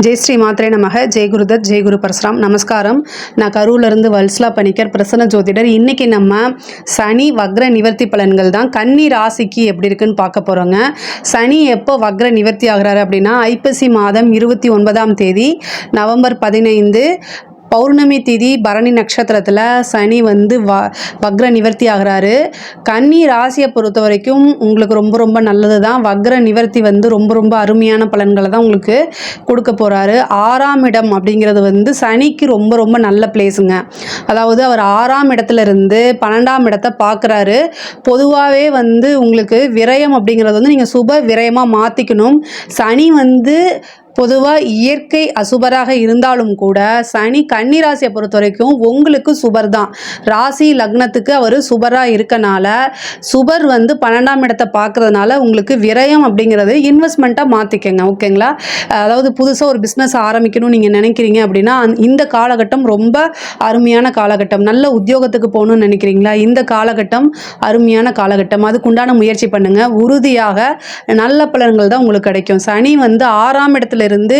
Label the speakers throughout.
Speaker 1: ஜெய் ஸ்ரீ மாத்ரே நமக. ஜெய் குருதத், ஜெய் குரு பரசுராம். நமஸ்காரம். நான் கரூர்லேருந்து வல்சலா பணிக்கர், பிரசன்ன ஜோதிடர். இன்றைக்கி நம்ம சனி வக்ர நிவர்த்தி பலன்கள் தான் கன்னி ராசிக்கு எப்படி இருக்குன்னு பார்க்க போகிறோங்க. சனி எப்போ வக்ர நிவர்த்தி ஆகிறாரு அப்படின்னா ஐப்பசி மாதம் 29ஆம் தேதி நவம்பர் 15 பௌர்ணமி திதி பரணி நட்சத்திரத்தில் சனி வந்து வக்ர நிவர்த்தி ஆகிறாரு. கன்னி ராசியை பொறுத்த வரைக்கும் உங்களுக்கு ரொம்ப ரொம்ப நல்லது தான். வக்ர நிவர்த்தி வந்து ரொம்ப ரொம்ப அருமையான பலன்களை தான் உங்களுக்கு கொடுக்க போகிறாரு. 6ஆம் இடம் அப்படிங்கிறது வந்து சனிக்கு ரொம்ப ரொம்ப நல்ல பிளேஸுங்க. அதாவது அவர் 6ஆம் இடத்துல இருந்து 12ஆம் இடத்தை பார்க்குறாரு. பொதுவாகவே வந்து உங்களுக்கு விரயம் அப்படிங்கிறது வந்து நீங்கள் சுப விரயமாக மாற்றிக்கணும். சனி வந்து பொதுவாக இயற்கை அசுபராக இருந்தாலும் கூட சனி கன்னி ராசியை பொறுத்த வரைக்கும் உங்களுக்கு சுபர் தான். ராசி லக்னத்துக்கு அவர் சுபராக இருக்கனால சுபர் வந்து 12ஆம் இடத்தை பார்க்குறதுனால உங்களுக்கு விரயம் அப்படிங்கிறது இன்வெஸ்ட்மெண்ட்டாக மாற்றிக்கங்க. ஓகேங்களா? அதாவது புதுசாக ஒரு பிஸ்னஸ் ஆரம்பிக்கணும்னு நீங்கள் நினைக்கிறீங்க அப்படின்னா இந்த காலகட்டம் ரொம்ப அருமையான காலகட்டம். நல்ல உத்தியோகத்துக்கு போகணும்னு நினைக்கிறீங்களா? இந்த காலகட்டம் அருமையான காலகட்டம். அதுக்குண்டான முயற்சி பண்ணுங்கள். உறுதியாக நல்ல பலன்கள் தான் உங்களுக்கு கிடைக்கும். சனி வந்து 6ஆம் இடத்துல இருந்து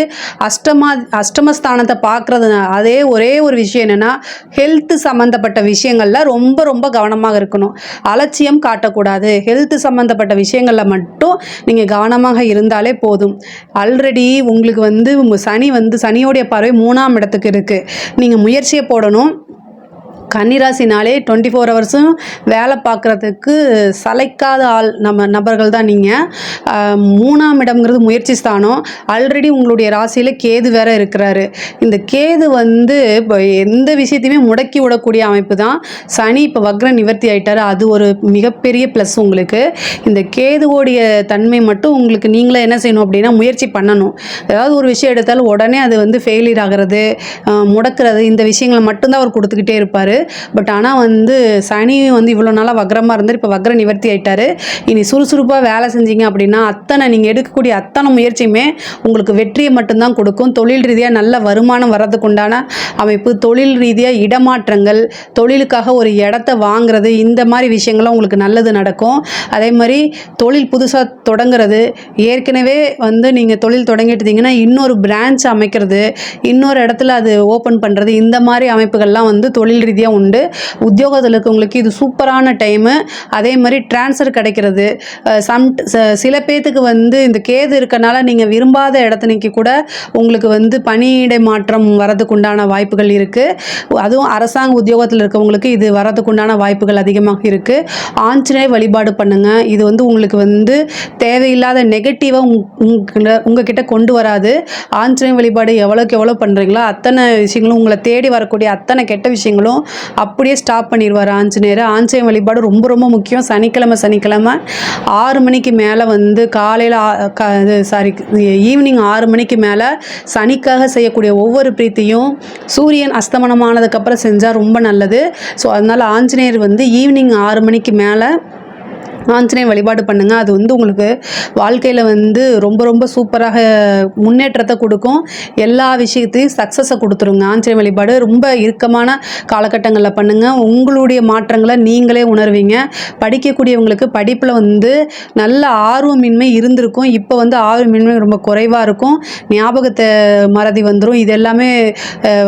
Speaker 1: அஷ்டமஸ்தானத்தை பார்க்கறது. அதே ஒரே ஒரு விஷயம் என்னன்னா ஹெல்த் சம்பந்தப்பட்ட விஷயங்கள்ல ரொம்ப ரொம்ப கவனமாக இருக்கணும். அலட்சியம் காட்டக்கூடாது. ஹெல்த் சம்பந்தப்பட்ட விஷயங்கள்ல மட்டும் நீங்க கவனமாக இருந்தாலே போதும். ஆல்ரெடி உங்களுக்கு வந்து சனியோடைய பார்வை 3ஆம் இடத்துக்கு இருக்கு. நீங்க முயற்சியை போடணும். கன்னிராசினாலே 24 ஹவர்ஸும் வேலை பார்க்குறதுக்கு சளைக்காத நபர்கள் தான் நீங்கள். 3ஆம் இடம்ங்கிறது முயற்சி ஸ்தானம். ஆல்ரெடி உங்களுடைய ராசியில் கேது வேற இருக்கிறாரு. இந்த கேது வந்து இப்போ எந்த விஷயத்தையுமே முடக்கி விடக்கூடிய அமைப்பு தான். சனி இப்போ வக்ர நிவர்த்தி ஆகிட்டார். அது ஒரு மிகப்பெரிய ப்ளஸ் உங்களுக்கு. இந்த கேதுவோடைய தன்மை மட்டும் உங்களுக்கு நீங்களே என்ன செய்யணும் அப்படின்னா முயற்சி பண்ணணும். ஏதாவது ஒரு விஷயம் எடுத்தாலும் உடனே அது வந்து ஃபெயிலியர் ஆகிறது, முடக்கிறது, இந்த விஷயங்களை மட்டும்தான் அவர் கொடுத்துக்கிட்டே இருப்பார். பட் ஆனால் வந்து சனி வந்து இவ்வளோ நாளாக வக்ரமாக இருந்தார். இப்போ வக்ர நிவர்த்தி ஆகிட்டார். இனி சுறுசுறுப்பாக வேலை செஞ்சீங்க அப்படின்னா நீங்கள் எடுக்கக்கூடிய அத்தனை முயற்சியுமே உங்களுக்கு வெற்றியை மட்டும்தான் கொடுக்கும். தொழில் ரீதியாக நல்ல வருமானம் வர்றதுக்கு உண்டான அமைப்பு, தொழில் ரீதியாக இடமாற்றங்கள், தொழிலுக்காக ஒரு இடத்த வாங்குறது, இந்த மாதிரி விஷயங்கள்லாம் உங்களுக்கு நல்லது நடக்கும். அதே மாதிரி தொழில் புதுசாக தொடங்குறது, ஏற்கனவே வந்து நீங்கள் தொழில் தொடங்கிட்டீங்கன்னா இன்னொரு பிரான்ச் அமைக்கிறது, இன்னொரு இடத்துல அது ஓப்பன் பண்ணுறது, இந்த மாதிரி அமைப்புகள்லாம் வந்து தொழில் ரீதியாக உண்டு. உத்தியோகத்தில் இருக்கவங்களுக்கு இது சூப்பரான டைமு. அதே மாதிரி டிரான்ஸ்ஃபர் கிடைக்கிறது. சில பேத்துக்கு வந்து இந்த கேது இருக்கனால நீங்கள் விரும்பாத இடத்துக்கு கூட உங்களுக்கு வந்து பணியிடை மாற்றம் வரதுக்கு உண்டான வாய்ப்புகள் இருக்குது. அதுவும் அரசாங்க உத்தியோகத்தில் இருக்கவங்களுக்கு இது வரதுக்கு உண்டான வாய்ப்புகள் அதிகமாக இருக்குது. ஆஞ்சநேய வழிபாடு பண்ணுங்கள். இது வந்து உங்களுக்கு வந்து தேவையில்லாத நெகட்டிவாக உங்ககிட்ட கொண்டு வராது. ஆஞ்சநேய வழிபாடு எவ்வளோக்கு எவ்வளோ பண்ணுறீங்களோ அத்தனை விஷயங்களும், உங்களை தேடி வரக்கூடிய அத்தனை கெட்ட விஷயங்களும் அப்படியே ஸ்டாப் பண்ணிடுவார் ஆஞ்சநேயர். ஆஞ்சநேய வழிபாடு ரொம்ப ரொம்ப முக்கியம். சனிக்கிழமை 6 மணிக்கு மேலே வந்து ஈவினிங் 6 மணிக்கு மேலே சனிக்காக செய்யக்கூடிய ஒவ்வொரு பிரீத்தியும் சூரியன் அஸ்தமனமானதுக்கப்புறம் செஞ்சால் ரொம்ப நல்லது. ஸோ அதனால் ஆஞ்சநேயர் வந்து ஈவினிங் 6 மணிக்கு மேலே ஆஞ்சநேயர் வழிபாடு பண்ணுங்கள். அது வந்து உங்களுக்கு வாழ்க்கையில் வந்து ரொம்ப ரொம்ப சூப்பராக முன்னேற்றத்தை கொடுக்கும். எல்லா விஷயத்தையும் சக்ஸஸை கொடுத்துருங்க. ஆஞ்சநேயர் வழிபாடு ரொம்ப இறுக்கமான காலகட்டங்களில் பண்ணுங்கள். உங்களுடைய மாற்றங்களை நீங்களே உணர்வீங்க. படிக்கக்கூடியவங்களுக்கு படிப்பில் வந்து நல்ல ஆர்வமின்மை இருந்திருக்கும். இப்போ வந்து ஆர்வமின்மை ரொம்ப குறைவாக இருக்கும். ஞாபகத்தை மறதி வந்துடும். இது எல்லாமே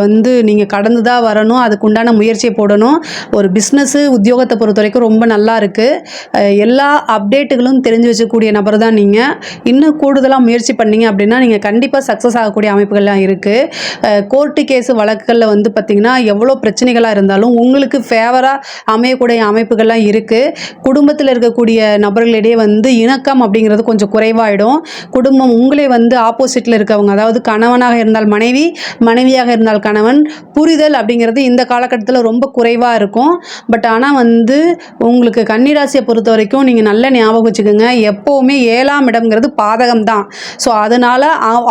Speaker 1: வந்து நீங்கள் கடந்து தான் வரணும். அதுக்குண்டான முயற்சியை போடணும். ஒரு பிஸ்னஸ்ஸு உத்தியோகத்தை பொறுத்த வரைக்கும் ரொம்ப நல்லா இருக்குது. எல்லா அப்டேட்டுகளும் தெரிஞ்சு வச்சக்கூடிய நபர் தான் நீங்கள். இன்னும் கூடுதலாக முயற்சி பண்ணீங்க அப்படின்னா நீங்கள் கண்டிப்பாக சக்ஸஸ் ஆகக்கூடிய அமைப்புகள்லாம் இருக்குது. கோர்ட்டு கேஸு வழக்குகளில் வந்து பார்த்திங்கன்னா எவ்வளோ பிரச்சனைகளாக இருந்தாலும் உங்களுக்கு ஃபேவராக அமையக்கூடிய அமைப்புகள்லாம் இருக்குது. குடும்பத்தில் இருக்கக்கூடிய நபர்களிடையே வந்து இணக்கம் அப்படிங்கிறது கொஞ்சம் குறைவாயிடும். குடும்பம் உங்களே வந்து ஆப்போசிட்டில் இருக்கவங்க, அதாவது கணவனாக இருந்தால் மனைவி, மனைவியாக இருந்தால் கணவன், புரிதல் அப்படிங்கிறது இந்த காலகட்டத்தில் ரொம்ப குறைவாக இருக்கும். பட் ஆனால் வந்து உங்களுக்கு கன்னிராசியை பொறுத்த வரைக்கும் நீங்கள் நல்ல ஞாபகம் வச்சுக்கோங்க, எப்போவுமே 7ஆம் இடம்ங்கிறது பாதகம் தான். ஸோ அதனால்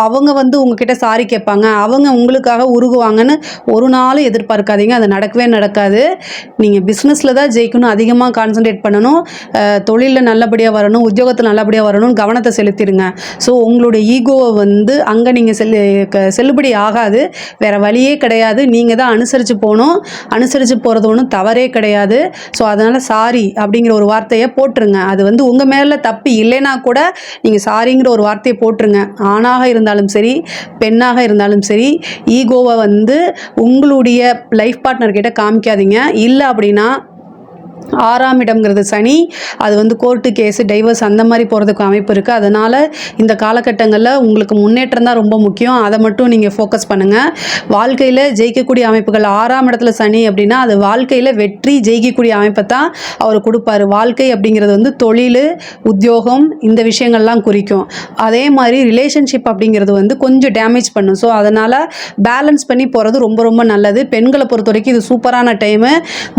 Speaker 1: அவங்க வந்து உங்ககிட்ட சாரி கேட்பாங்க, அவங்க உங்களுக்காக உருகுவாங்கன்னு ஒரு நாளும் எதிர்பார்க்காதீங்க. அது நடக்கவே நடக்காது. நீங்கள் பிஸ்னஸில் தான் ஜெயிக்கணும், அதிகமாக கான்சன்ட்ரேட் பண்ணணும், தொழிலில் நல்லபடியாக வரணும், உத்தியோகத்தில் நல்லபடியாக வரணும்னு கவனத்தை செலுத்திடுங்க. ஸோ உங்களுடைய ஈகோவை வந்து அங்கே நீங்கள் செல்லுபடி ஆகாது. வேறு வழியே கிடையாது. நீங்கள் தான் அனுசரித்து போகணும். அனுசரித்து போகிறது ஒன்றும் தவறே கிடையாது. ஸோ அதனால் சாரி அப்படிங்கிற ஒரு வார்த்தையை போட்டு போட்டுருங்க. அது வந்து உங்கள் மேலே தப்பு இல்லைன்னா கூட நீங்கள் சாரிங்கிற ஒரு வார்த்தையை போட்டுருங்க. ஆணாக இருந்தாலும் சரி, பெண்ணாக இருந்தாலும் சரி, ஈகோவை வந்து உங்களுடைய லைஃப் பார்ட்னர்கிட்ட காமிக்காதீங்க. இல்லை அப்படின்னா 6ஆம் இடம்ங்கிறது சனி, அது வந்து கோர்ட்டு கேஸு டைவர்ஸ் அந்த மாதிரி போகிறதுக்கு அமைப்பு இருக்குது. அதனால் இந்த காலகட்டங்களில் உங்களுக்கு முன்னேற்றம் தான் ரொம்ப முக்கியம். அதை மட்டும் நீங்கள் ஃபோக்கஸ் பண்ணுங்கள். வாழ்க்கையில் ஜெயிக்கக்கூடிய அமைப்புகள் 6ஆம் இடத்துல சனி அப்படின்னா அது வாழ்க்கையில் வெற்றி ஜெயிக்கக்கூடிய அமைப்பை தான் அவர் கொடுப்பாரு. வாழ்க்கை அப்படிங்கிறது வந்து தொழில், உத்தியோகம் இந்த விஷயங்கள்லாம் குறிக்கும். அதே மாதிரி ரிலேஷன்ஷிப் அப்படிங்கிறது வந்து கொஞ்சம் டேமேஜ் பண்ணும். ஸோ அதனால் பேலன்ஸ் பண்ணி போகிறது ரொம்ப ரொம்ப நல்லது. பெண்களை பொறுத்த வரைக்கும் இது சூப்பரான டைமு,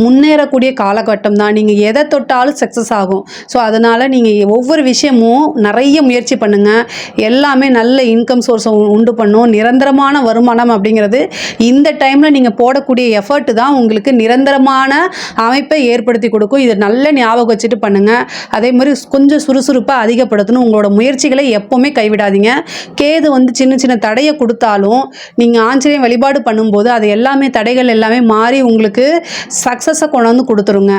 Speaker 1: முன்னேறக்கூடிய காலகட்டம் தான். நீங்கள் எதை தொட்டாலும் சக்ஸஸ் ஆகும். ஸோ அதனால் நீங்கள் ஒவ்வொரு விஷயமும் நிறைய முயற்சி பண்ணுங்கள். எல்லாமே நல்ல இன்கம் சோர்ஸை உண்டு பண்ணும். நிரந்தரமான வருமானம் அப்படிங்கிறது இந்த டைமில் நீங்கள் போடக்கூடிய எஃபர்ட் தான் உங்களுக்கு நிரந்தரமான அமைப்பை ஏற்படுத்தி கொடுக்கும். இதை நல்ல ஞாபகம் வச்சுட்டு பண்ணுங்கள். அதே மாதிரி கொஞ்சம் சுறுசுறுப்பாக அதிகப்படுத்தணும். உங்களோட முயற்சிகளை எப்போவுமே கைவிடாதீங்க. கேது வந்து சின்ன சின்ன தடையை கொடுத்தாலும் நீங்கள் ஆஞ்சநேயர் வழிபாடு பண்ணும்போது அது எல்லாமே தடைகள் எல்லாமே மாறி உங்களுக்கு சக்ஸஸை கொண்டு வந்து கொடுத்துருங்க.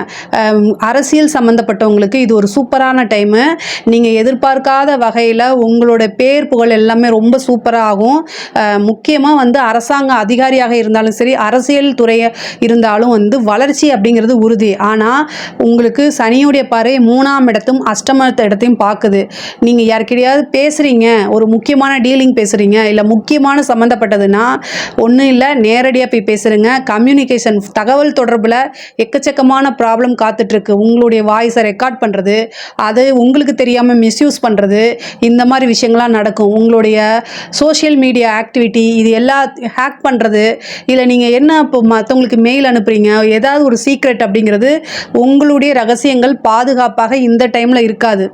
Speaker 1: அரசியல் சம்மந்தப்பட்டவங்களுக்கு இது ஒரு சூப்பரான டைமு. நீங்கள் எதிர்பார்க்காத வகையில் உங்களோட பேர் புகழ் எல்லாமே ரொம்ப சூப்பராக ஆகும். முக்கியமாக வந்து அரசாங்க அதிகாரியாக இருந்தாலும் சரி, அரசியல் துறையை இருந்தாலும் வந்து வளர்ச்சி அப்படிங்கிறது உறுதி. ஆனால் உங்களுக்கு சனியுடைய பார்வை 3ஆம் இடத்தையும் 8ஆம் இடத்தையும் பார்க்குது. நீங்கள் யாருக்கிட்டையாவது பேசுகிறீங்க, ஒரு முக்கியமான டீலிங் பேசுகிறீங்க, இல்லை முக்கியமான சம்மந்தப்பட்டதுன்னா ஒன்றும் இல்லை, நேரடியாக போய் பேசுகிறீங்க. கம்யூனிகேஷன் தகவல் தொடர்பில் எக்கச்சக்கமான ப்ராப்ளம் காத்துட்ருக்கு. உங்களுடைய வாய்ஸை ரெக்கார்ட் பண்ணுறது, அது உங்களுக்கு தெரியாமல் மிஸ்யூஸ் பண்ணுறது, இந்த மாதிரி விஷயங்கள்லாம் நடக்கும். உங்களுடைய சோஷியல் மீடியா ஆக்டிவிட்டி இது எல்லாம் ஹேக் பண்ணுறது, இல்லை நீங்கள் என்ன இப்போ மற்றவங்களுக்கு மெயில் அனுப்புகிறீங்க, ஏதாவது ஒரு சீக்ரெட் அப்படிங்கிறது உங்களுடைய ரகசியங்கள் பாதுகாப்பாக இந்த டைமில் இருக்காது.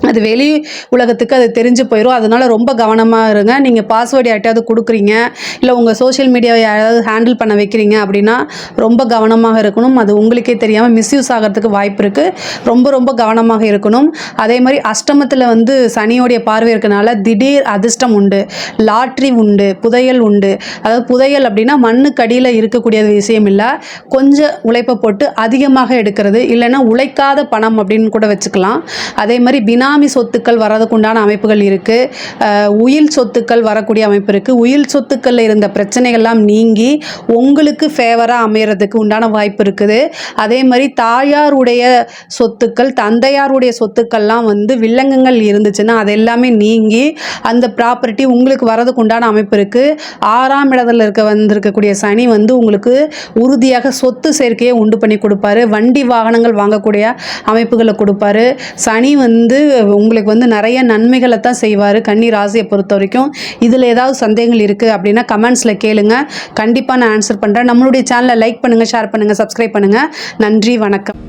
Speaker 1: அது வெளி உலகத்துக்கு அது தெரிஞ்சு போயிடும். அதனால் ரொம்ப கவனமாக இருங்க. நீங்கள் பாஸ்வேர்டு யார்ட்டையாவது கொடுக்குறீங்க, இல்லை உங்கள் சோஷியல் மீடியாவை யாராவது ஹேண்டில் பண்ண வைக்கிறீங்க அப்படின்னா ரொம்ப கவனமாக இருக்கணும். அது உங்களுக்கே தெரியாமல் மிஸ்யூஸ் ஆகிறதுக்கு வாய்ப்பு இருக்குது. ரொம்ப ரொம்ப கவனமாக இருக்கணும். அதே மாதிரி அஷ்டமத்தில் வந்து சனியோடைய பார்வை இருக்கனால திடீர் அதிர்ஷ்டம் உண்டு, லாட்ரி உண்டு, புதையல் உண்டு. அதாவது புதையல் அப்படின்னா மண்ணுக்கடியில் இருக்கக்கூடிய விஷயம் இல்லை, கொஞ்சம் உழைப்பை போட்டு அதிகமாக எடுக்கிறது, இல்லைன்னா உழைக்காத பணம் அப்படின்னு கூட வச்சுக்கலாம். அதே மாதிரி பினாமி சொத்துக்கள் வரதுக்கு உண்டான அமைப்புகள் இருக்குது. உயில் சொத்துக்கள் வரக்கூடிய அமைப்பு இருக்குது. உயில் சொத்துக்களில் இருந்த பிரச்சனைகள்லாம் நீங்கி உங்களுக்கு ஃபேவராக அமையறதுக்கு உண்டான வாய்ப்பு இருக்குது. அதே மாதிரி தாயாருடைய சொத்துக்கள், தந்தையாருடைய சொத்துக்கள்லாம் வந்து வில்லங்கங்கள் இருந்துச்சுன்னா அது எல்லாமே நீங்கி அந்த ப்ராப்பர்ட்டி உங்களுக்கு வரதுக்கு உண்டான அமைப்பு இருக்குது. 6ஆம் இடத்துல வந்திருக்கக்கூடிய சனி வந்து உங்களுக்கு உறுதியாக சொத்து சேர்க்கையை உண்டு பண்ணி கொடுப்பாரு. வண்டி வாகனங்கள் வாங்கக்கூடிய அமைப்புகளை கொடுப்பாரு. சனி வந்து உங்களுக்கு வந்து நிறைய நன்மைகளை தான் செய்வார் கன்னி ராசியை பொறுத்த வரைக்கும். இதில் ஏதாவது சந்தேகங்கள் இருக்குது அப்படின்னா கமெண்ட்ஸில் கேளுங்க, கண்டிப்பாக நான் ஆன்சர் பண்ணுறேன். நம்மளுடைய சேனலை லைக் பண்ணுங்கள், ஷேர் பண்ணுங்கள், சப்ஸ்கிரைப் பண்ணுங்கள். நன்றி, வணக்கம்.